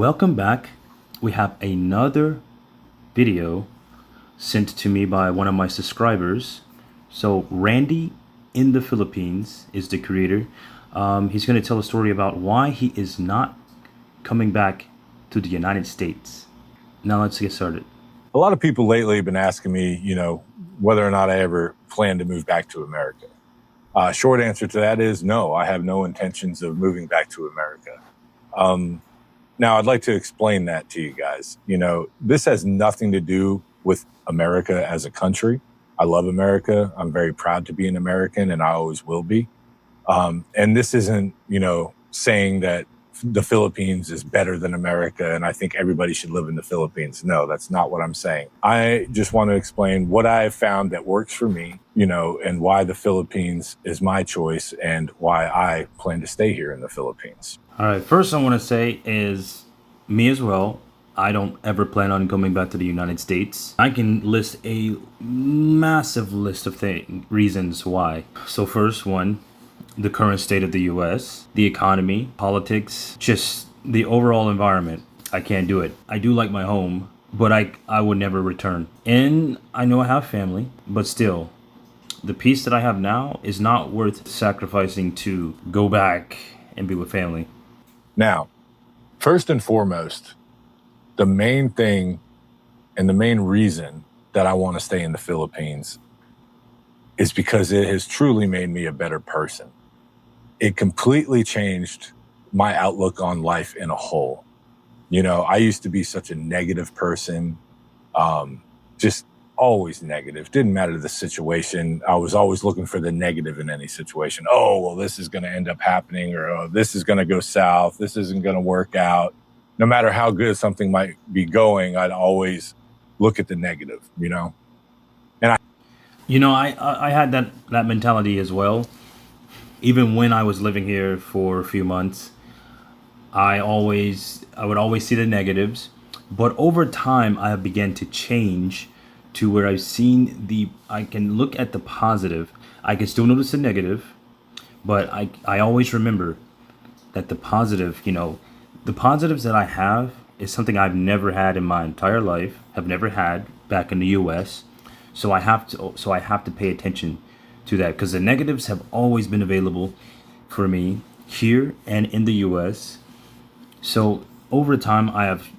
Welcome back. We have another video sent to me by one of my subscribers. So, Randy in the Philippines is the creator. He's going to tell a story about why he is not coming back to the United States. Now, let's get started. A lot of people lately have been asking me, whether or not I ever plan to move back to America. Short answer to that is no, I have no intentions of moving back to America. Now, I'd like to explain that to you guys. This has nothing to do with America as a country. I love America. I'm very proud to be an American, and I always will be. And this isn't, saying that the Philippines is better than America and I think everybody should live in the Philippines. No, that's not what I'm saying. I just want to explain what I've found that works for me, and why the Philippines is my choice and why I plan to stay here in the Philippines. All right, first I want to say is me as well. I don't ever plan on coming back to the United States. I can list a massive list of reasons why. So, first one, the current state of the US, the economy, politics, just the overall environment. I can't do it. I do like my home, but I would never return. And I know I have family, but still, the peace that I have now is not worth sacrificing to go back and be with family. Now, first and foremost, the main thing and the main reason that I want to stay in the Philippines is because it has truly made me a better person. It completely changed my outlook on life in a whole. I used to be such a negative person, just always negative. Didn't matter the situation. I was always looking for the negative in any situation. Oh, well, this is going to end up happening, or oh, this is going to go south. This isn't going to work out. No matter how good something might be going, I'd always look at the negative, And I had that mentality as well. Even when I was living here for a few months, I would always see the negatives, but over time I have begun to change to where I can look at the positive. I can still notice the negative, but I always remember that the positives that I have is something I've never had in my entire life, have never had back in the US. So I have to pay attention to that because the negatives have always been available for me here and in the US. So over time I have,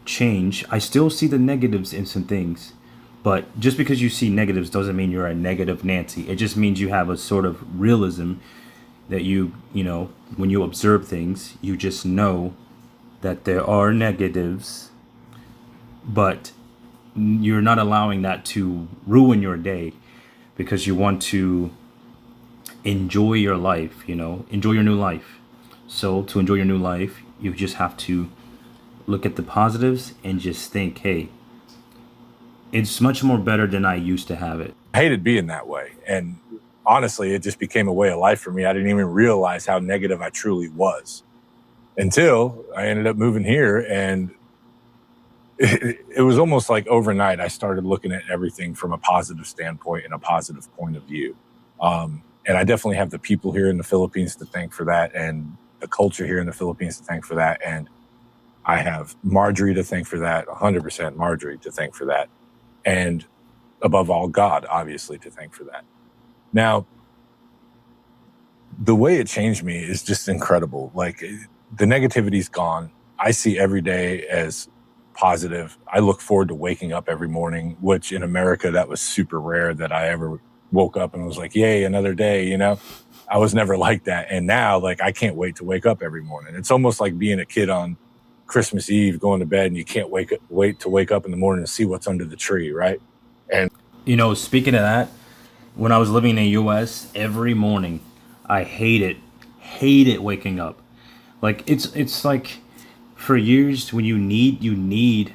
changed. I still see the negatives in some things, but just because you see negatives doesn't mean you're a negative Nancy. It just means you have a sort of realism that when you observe things, you just know that there are negatives, but you're not allowing that to ruin your day because you want to enjoy your life, enjoy your new life. So to enjoy your new life, you just have to look at the positives and just think, hey, it's much more better than I used to have it. I hated being that way. And honestly, it just became a way of life for me. I didn't even realize how negative I truly was until I ended up moving here. And it was almost like overnight, I started looking at everything from a positive standpoint and a positive point of view. And I definitely have the people here in the Philippines to thank for that, and the culture here in the Philippines to thank for that. And I have Marjorie to thank for that, 100% Marjorie to thank for that. And above all, God, obviously, to thank for that. Now, the way it changed me is just incredible. Like, the negativity's gone. I see every day as positive. I look forward to waking up every morning, which in America, that was super rare that I ever woke up and was like, yay, another day, I was never like that. And now, like, I can't wait to wake up every morning. It's almost like being a kid on Christmas Eve, going to bed, and you can't wait to wake up in the morning and see what's under the tree, right? And Speaking of that, when I was living in the US, every morning I hated waking up. Like it's like for years when you need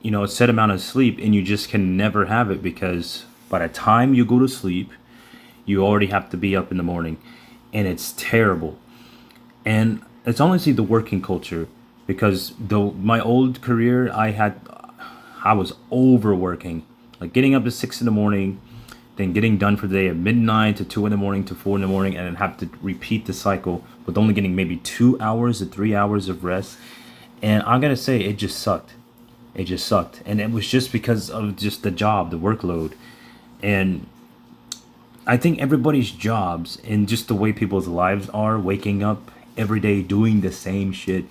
a set amount of sleep, and you just can never have it because by the time you go to sleep, you already have to be up in the morning, and it's terrible. And it's honestly the working culture because though my old career I was overworking, like getting up at 6 in the morning, then getting done for the day at midnight to 2 in the morning to 4 in the morning, and then have to repeat the cycle with only getting maybe 2 hours or 3 hours of rest. And I'm gonna say it just sucked. It just sucked, and it was just because of just the job, the workload, and I think everybody's jobs and just the way people's lives are, waking up every day doing the same shit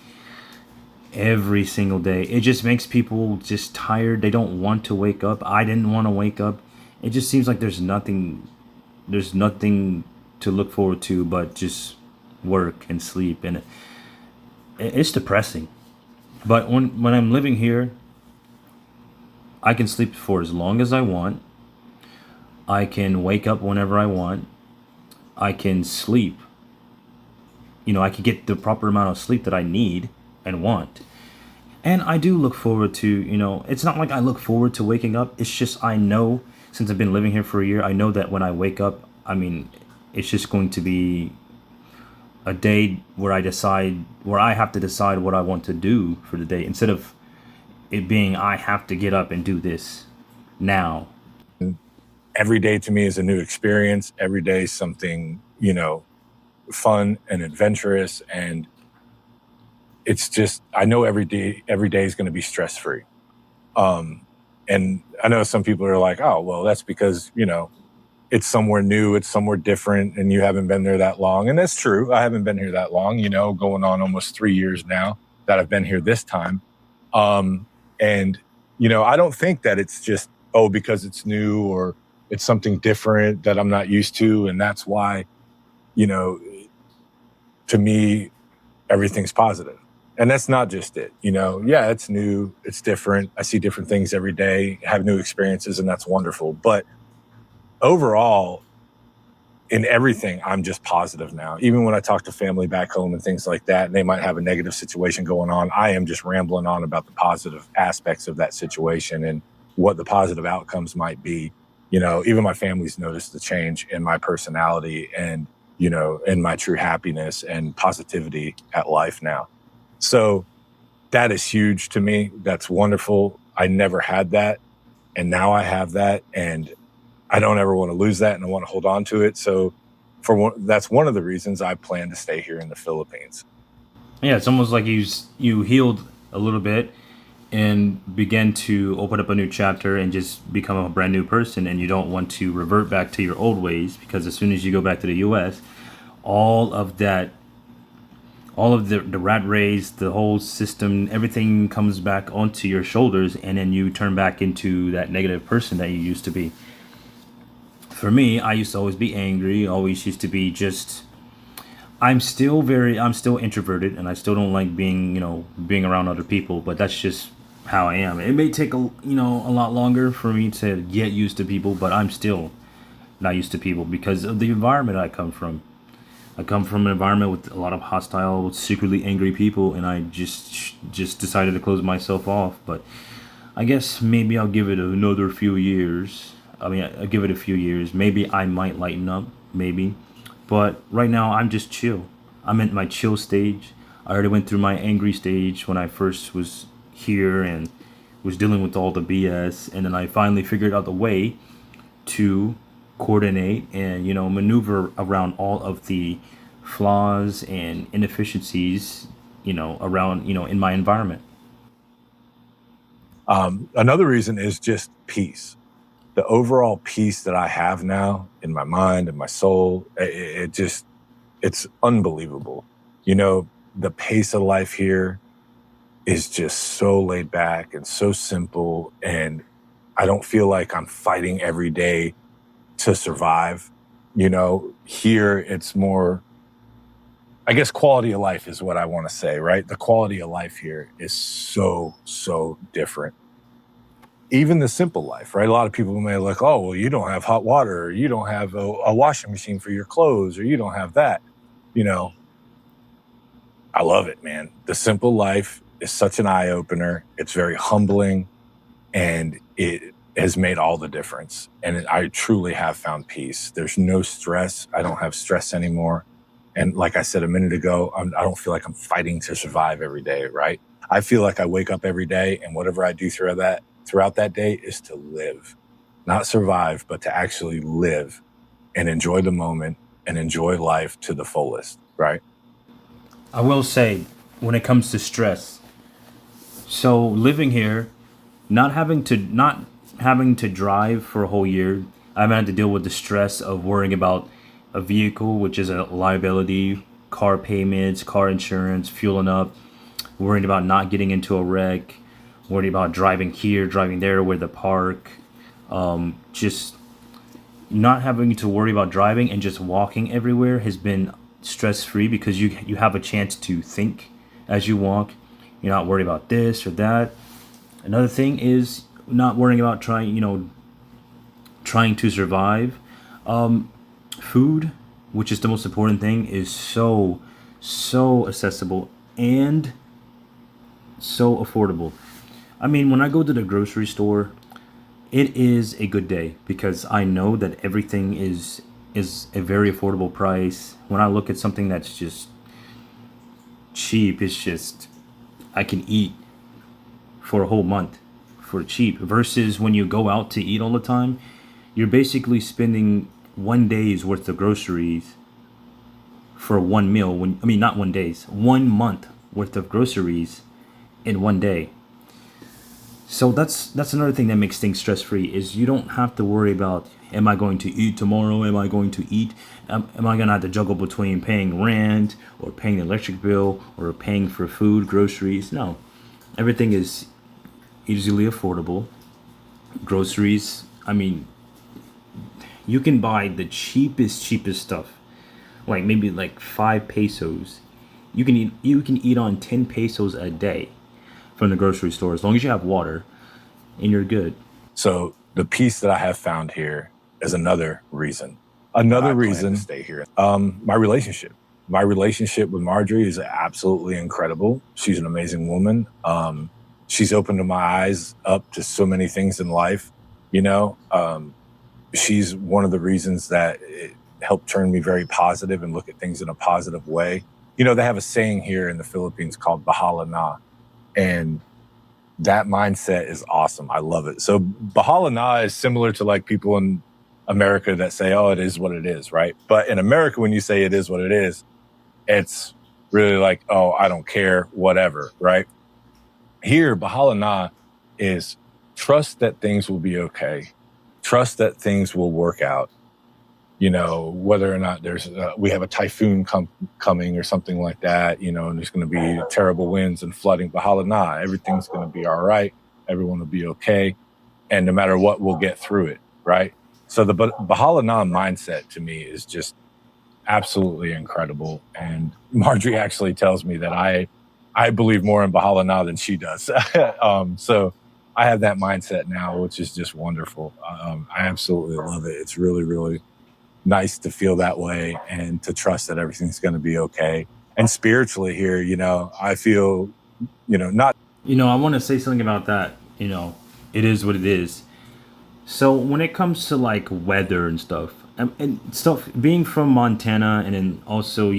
every single day. It just makes people just tired. They don't want to wake up. I didn't want to wake up. It just seems like there's nothing to look forward to but just work and sleep, and it's depressing. But when I'm living here, I can sleep for as long as I want. I can wake up whenever I want. I can sleep. I can get the proper amount of sleep that I need and want. And I do look forward to, it's not like I look forward to waking up. It's just I know, since I've been living here for a year, I know that when I wake up, I mean, it's just going to be a day where I have to decide what I want to do for the day, instead of it being I have to get up and do this now. Every day to me is a new experience. Every day is something, fun and adventurous. And it's just, I know every day is going to be stress free. And I know some people are like, oh, well, that's because, it's somewhere new, it's somewhere different, and you haven't been there that long. And that's true. I haven't been here that long, going on almost 3 years now that I've been here this time. And, I don't think that it's just, oh, because it's new or it's something different that I'm not used to. And that's why, you know, to me, everything's positive. And that's not just it. Yeah, it's new, it's different. I see different things every day, have new experiences, and that's wonderful. But overall, in everything, I'm just positive now. Even when I talk to family back home and things like that, and they might have a negative situation going on, I am just rambling on about the positive aspects of that situation and what the positive outcomes might be. Even my family's noticed the change in my personality and, in my true happiness and positivity at life now. So that is huge to me. That's wonderful. I never had that. And now I have that. And I don't ever want to lose that, and I want to hold on to it. So that's one of the reasons I plan to stay here in the Philippines. Yeah, it's almost like you healed a little bit and began to open up a new chapter and just become a brand new person, and you don't want to revert back to your old ways, because as soon as you go back to the US, all of that, all of the rat race, the whole system, everything comes back onto your shoulders, and then you turn back into that negative person that you used to be. For me, I used to always be angry, always used to be just, I'm still introverted, and I still don't like being around other people, but that's just how I am. It may take a lot longer for me to get used to people, but I'm still not used to people because of the environment I come from. I come from an environment with a lot of hostile, secretly angry people, and I just decided to close myself off. But I guess maybe I'll give it another few years. I mean, I'll give it a few years. Maybe I might lighten up, maybe. But right now, I'm just chill. I'm in my chill stage. I already went through my angry stage when I first was here and was dealing with all the BS, and then I finally figured out the way to coordinate and maneuver around all of the flaws and inefficiencies around in my environment. Another reason is just peace. The overall peace that I have now in my mind and my soul, it's unbelievable. The pace of life here is just so laid back and so simple. And I don't feel like I'm fighting every day to survive. Here it's more, I guess, quality of life is what I want to say, right? The quality of life here is so, so different. Even the simple life, right? A lot of people may look, oh, well, you don't have hot water, or you don't have a washing machine for your clothes, or you don't have that. You know, I love it, man. The simple life is such an eye opener. It's very humbling, and it has made all the difference. And I truly have found peace. There's no stress. I don't have stress anymore. And like I said a minute ago, I don't feel like I'm fighting to survive every day, right? I feel like I wake up every day, and whatever I do throughout that day is to live, not survive, but to actually live and enjoy the moment and enjoy life to the fullest, right? I will say, when it comes to stress, So living here, not having to drive for a whole year, I haven't had to deal with the stress of worrying about a vehicle, which is a liability, car payments, car insurance, fueling up, worrying about not getting into a wreck, worrying about driving here, driving there, where the park, just not having to worry about driving and just walking everywhere has been stress free because you have a chance to think as you walk. You're not worried about this or that. Another thing is not worrying about trying to survive. Food, which is the most important thing, is so accessible and so affordable. I mean, when I go to the grocery store, it is a good day because I know that everything is a very affordable price. When I look at something that's just cheap, it's just I can eat for a whole month for cheap. Versus when you go out to eat all the time, you're basically spending 1 day's worth of groceries for one meal. When I mean not 1 day's, 1 month worth of groceries in 1 day. So that's another thing that makes things stress free is you don't have to worry about am I going to eat tomorrow? Am I going to eat? Am I going to have to juggle between paying rent or paying the electric bill or paying for food, groceries? No, everything is easily affordable. Groceries, I mean, you can buy the cheapest stuff, like maybe like 5 pesos. You can eat on 10 pesos a day from the grocery store as long as you have water and you're good. So the piece that I have found here is another reason. Another reason to stay here. My relationship with Marjorie is absolutely incredible. She's an amazing woman. She's opened my eyes up to so many things in life. You know, she's one of the reasons that it helped turn me very positive and look at things in a positive way. You know, they have a saying here in the Philippines called Bahala na, and that mindset is awesome. I love it. So Bahala na is similar to like people in America that say, "Oh, it is what it is," right? But in America, when you say it is what it is, it's really like, "Oh, I don't care, whatever," right? Here, Bahala na is trust that things will be okay, trust that things will work out. You know, whether or not we have a typhoon coming or something like that, you know, and there's going to be terrible winds and flooding. Bahala na, everything's going to be all right. Everyone will be okay, and no matter what, we'll get through it, right? So the Bahala na mindset to me is just absolutely incredible. And Marjorie actually tells me that I believe more in Bahala na than she does. So I have that mindset now, which is just wonderful. I absolutely love it. It's really, really nice to feel that way and to trust that everything's going to be okay. And spiritually here, you know, I feel, not. I want to say something about that. It is what it is. So when it comes to like weather and stuff, and stuff, being from Montana and then also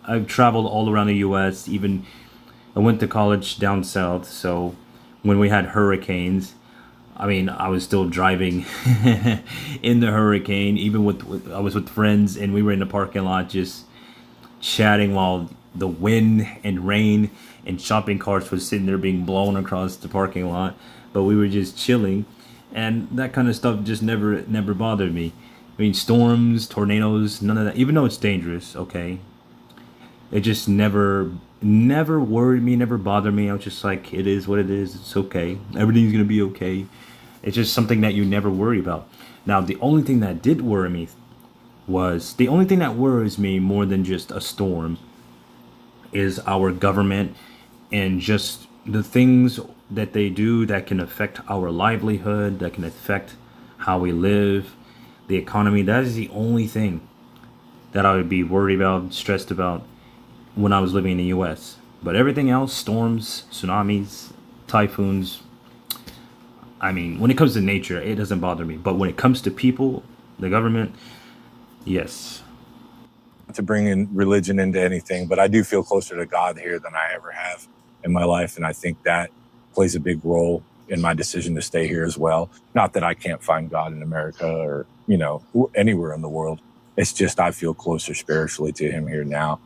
I've traveled all around the U.S. Even I went to college down south. So when we had hurricanes, I mean, I was still driving in the hurricane, even I was with friends and we were in the parking lot just chatting while the wind and rain and shopping carts was sitting there being blown across the parking lot. But we were just chilling, and that kind of stuff just never bothered me. I mean, storms, tornadoes, none of that. Even though it's dangerous, okay, it just never worried me, never bothered me. I was just like, it is what it is. It's okay. Everything's gonna be okay. It's just something that you never worry about. Now, the only thing that worries me more than just a storm is our government and just the things that they do that can affect our livelihood, that can affect how we live, the economy. That is the only thing that I would be worried about, stressed about when I was living in the US. But everything else, storms, tsunamis, typhoons, I mean, when it comes to nature, it doesn't bother me. But when it comes to people, the government, yes. To bring in religion into anything, but I do feel closer to God here than I ever have in my life. And I think that plays a big role in my decision to stay here as well. Not that I can't find God in America or, anywhere in the world. It's just I feel closer spiritually to him here now.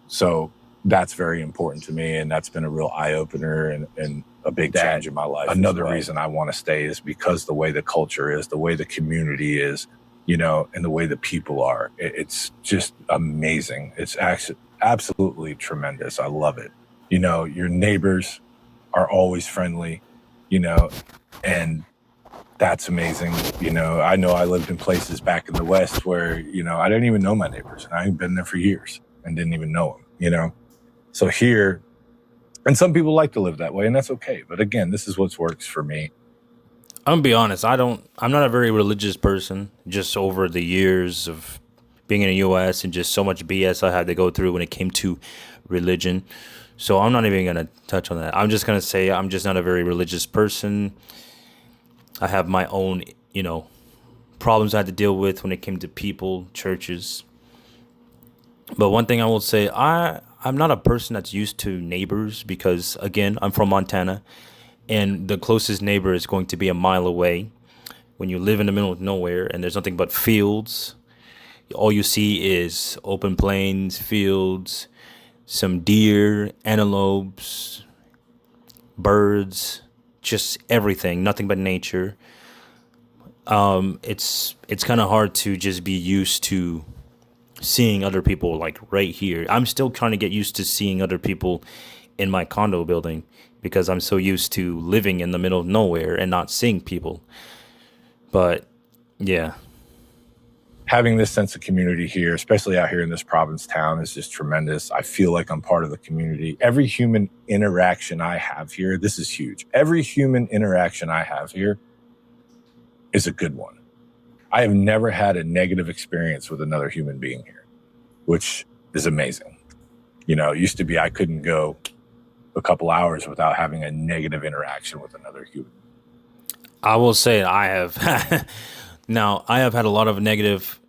So that's very important to me, and that's been a real eye opener and a big change in my life. Another reason I want to stay is because the way the culture is, the way the community is, and the way the people are. It's just amazing. It's actually absolutely tremendous. I love it. Your neighbors are always friendly, and that's amazing. I know I lived in places back in the West where, I didn't even know my neighbors, and I've been there for years and didn't even know them, So here, and some people like to live that way, and that's okay. But again, this is what works for me. I'm gonna be honest. I'm not a very religious person. Just over the years of being in the U.S. and just so much BS I had to go through when it came to religion. So I'm not even gonna touch on that. I'm just gonna say I'm just not a very religious person. I have my own, problems I had to deal with when it came to people, churches. But one thing I will say, I'm not a person that's used to neighbors because again, I'm from Montana and the closest neighbor is going to be a mile away. When you live in the middle of nowhere and there's nothing but fields, all you see is open plains, fields, some deer, antelopes, birds, just everything, nothing but nature. It's kind of hard to just be used to seeing other people like right here. I'm still trying to get used to seeing other people in my condo building because I'm so used to living in the middle of nowhere and not seeing people. But yeah, having this sense of community here, especially out here in this province town, is just tremendous. I feel like I'm part of the community. Every human interaction I have here, this is huge. Every human interaction I have here is a good one. I have never had a negative experience with another human being here, which is amazing. It used to be I couldn't go a couple hours without having a negative interaction with another human. I will say I have. Now, I have had a lot of negative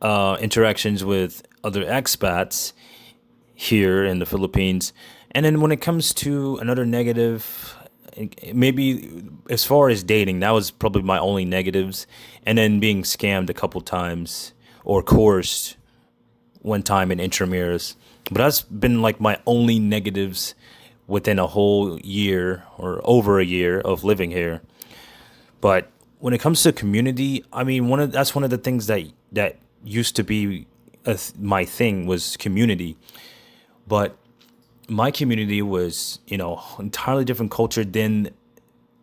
interactions with other expats here in the Philippines. And then when it comes to another negative, maybe as far as dating, that was probably my only negatives. And then being scammed a couple times or coerced one time in Intramuros. But that's been like my only negatives within a whole year or over a year of living here. But when it comes to community, I mean, that's one of the things that used to be my thing was community. But my community was, entirely different culture than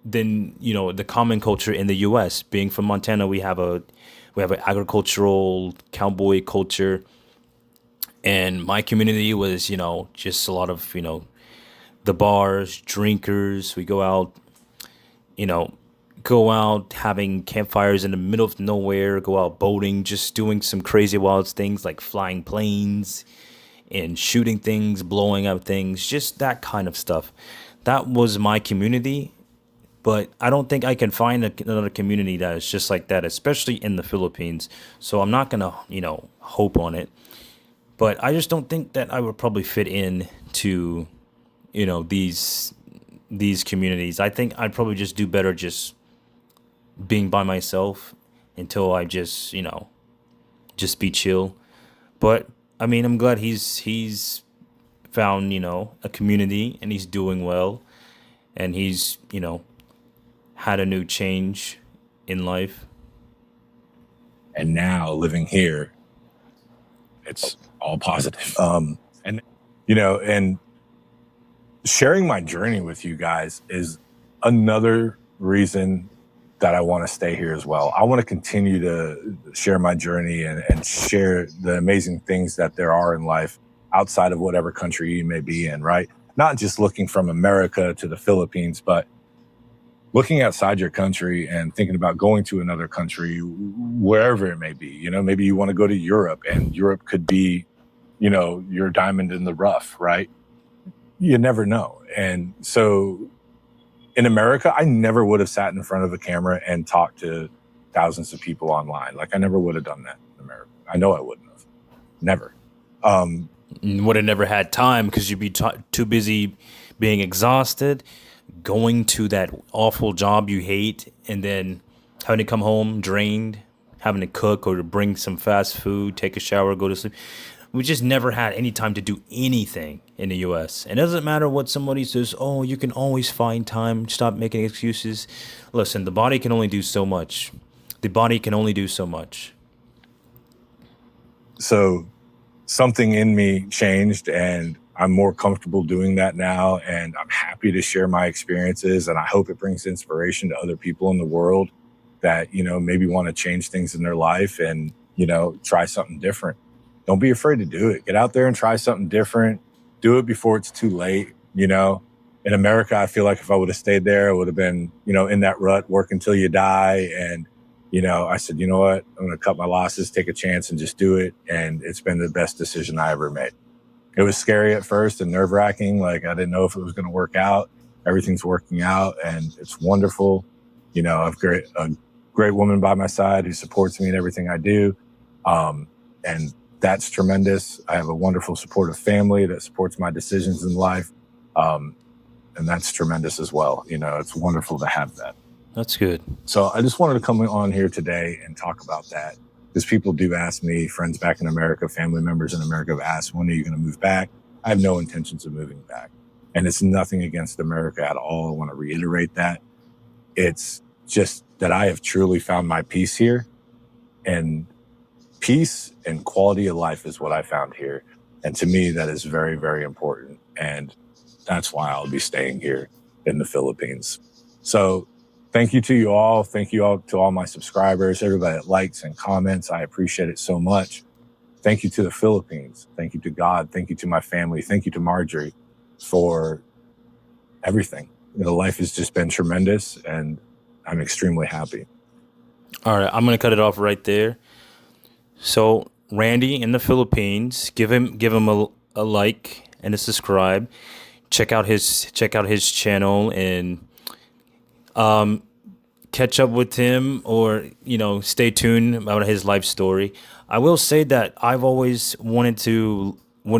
the common culture in the U.S. Being from Montana, we have an agricultural cowboy culture, and my community was, just a lot of, the bars, drinkers. We go out having campfires in the middle of nowhere, go out boating, just doing some crazy wild things like flying planes and shooting things, blowing up things, just that kind of stuff. That was my community, but I don't think I can find another community that is just like that, especially in the Philippines. So I'm not going to, hope on it. But I just don't think that I would probably fit in to, these communities. I think I'd probably just do better just being by myself until I just, just be chill. But I mean, I'm glad he's found, a community and he's doing well and he's, had a new change in life. And now living here, it's all positive. And sharing my journey with you guys is another reason that I want to stay here as well. I want to continue to share my journey and share the amazing things that there are in life outside of whatever country you may be in, right? Not just looking from America to the Philippines, but looking outside your country and thinking about going to another country, wherever it may be. Maybe you want to go to Europe, and Europe could be, your diamond in the rough, right? You never know. And so in America, I never would have sat in front of a camera and talked to thousands of people online. Like, I never would have done that in America. I know I wouldn't have. Never. Would have never had time because you'd be too busy being exhausted, going to that awful job you hate, and then having to come home drained, having to cook or to bring some fast food, take a shower, go to sleep. We just never had any time to do anything. in the US. And it doesn't matter what somebody says, oh, you can always find time, stop making excuses. Listen, the body can only do so much. The body can only do so much. So something in me changed, and I'm more comfortable doing that now. And I'm happy to share my experiences. And I hope it brings inspiration to other people in the world that, maybe want to change things in their life and, try something different. Don't be afraid to do it. Get out there and try something different. Do it before it's too late. In America, I feel like if I would have stayed there, I would have been, in that rut, work until you die. And, I said, you know what? I'm going to cut my losses, take a chance and just do it. And it's been the best decision I ever made. It was scary at first and nerve wracking. Like, I didn't know if it was going to work out. Everything's working out and it's wonderful. I've a great woman by my side who supports me in everything I do. And that's tremendous. I have a wonderful supportive family that supports my decisions in life. And that's tremendous as well. It's wonderful to have that. That's good. So I just wanted to come on here today and talk about that, because people do ask me, friends back in America, family members in America have asked, when are you going to move back? I have no intentions of moving back. And it's nothing against America at all. I want to reiterate that. It's just that I have truly found my peace here, and peace and quality of life is what I found here. And to me, that is very, very important. And that's why I'll be staying here in the Philippines. So thank you to you all. Thank you all to all my subscribers, everybody that likes and comments. I appreciate it so much. Thank you to the Philippines. Thank you to God. Thank you to my family. Thank you to Marjorie for everything. Life has just been tremendous, and I'm extremely happy. All right, I'm going to cut it off right there. So Randy in the Philippines, give him a like and a subscribe. Check out his channel and catch up with him, or stay tuned about his life story. I will say that I've always wanted to,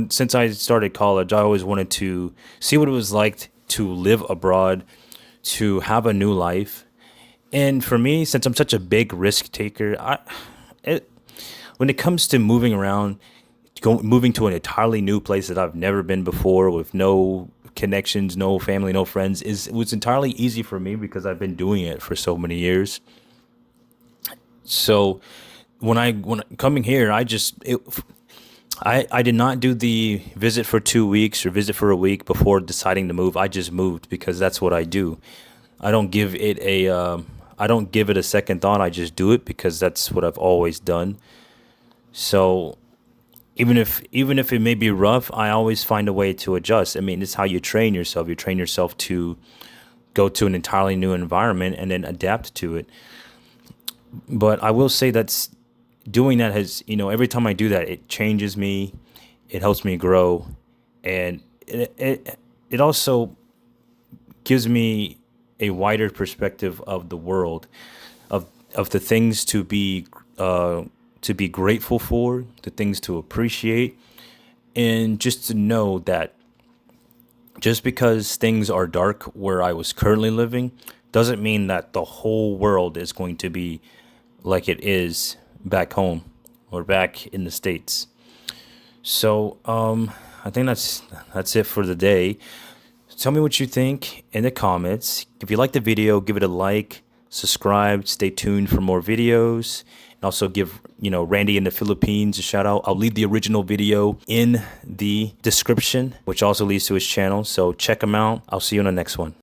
since I started college, I always wanted to see what it was like to live abroad, to have a new life. And for me, since I'm such a big risk taker, when it comes to moving around, moving to an entirely new place that I've never been before, with no connections, no family, no friends, it was entirely easy for me because I've been doing it for so many years. So when coming here, I did not do the visit for 2 weeks or visit for a week before deciding to move. I just moved because that's what I do. I don't give it a second thought. I just do it because that's what I've always done. So even if it may be rough, I always find a way to adjust. I mean, it's how you train yourself. You train yourself to go to an entirely new environment and then adapt to it. But I will say doing that has, every time I do that, it changes me. It helps me grow. And it also gives me a wider perspective of the world, of the things to be grateful for, the things to appreciate, and just to know that just because things are dark where I was currently living doesn't mean that the whole world is going to be like it is back home or back in the States. So I think that's it for the day. Tell me what you think in the comments. If you like the video, give it a like, subscribe, stay tuned for more videos, and also give Randy in the Philippines a shout out. I'll leave the original video in the description, which also leads to his channel. So check him out. I'll see you on the next one.